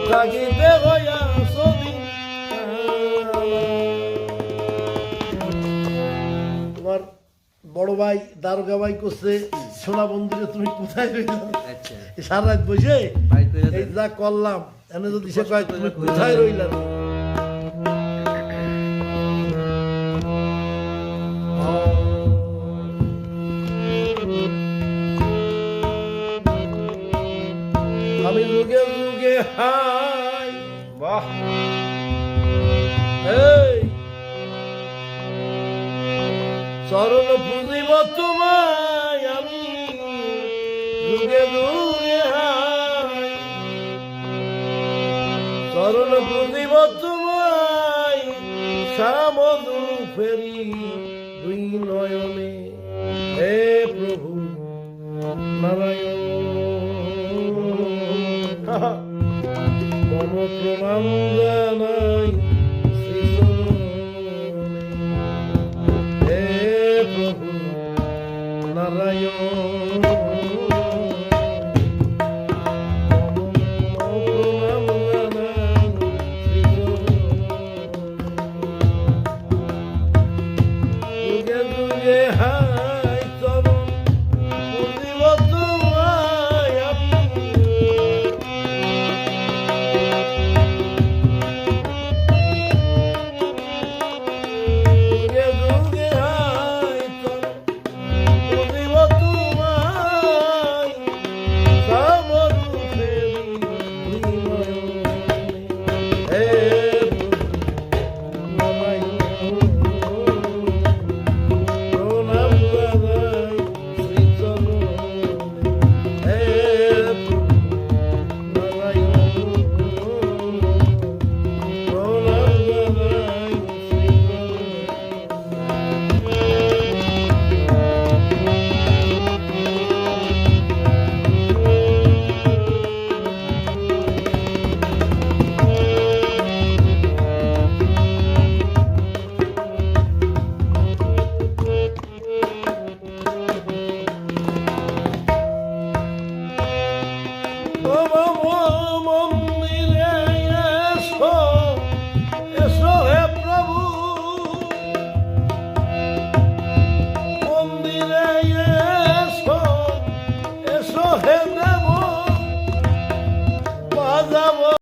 থাকিতে হইয়া সদি তোমার বড় ভাই দারোগা ভাই করছে সোনা বন্ধুরে তুমি কোথায় রইল সারা রাত বসে এই যা করলাম এনে যদি সে কয় তুমি কোথায় রইলা আমি যুগে যুগে হাই বাহ এই চরণ পুজিব তোমায় আমি যুগে যুগে হাই চরণ পুজিব তোমায় সারা মধু ফেরি দুই নয়নে হে প্রভু নারায়ণ মম প্রণাম জানাই হে প্রভু নারায়ণ প্রণাম জানাই যুগে যুগে হাই চরণ পুজিব তোমায় আমি Hey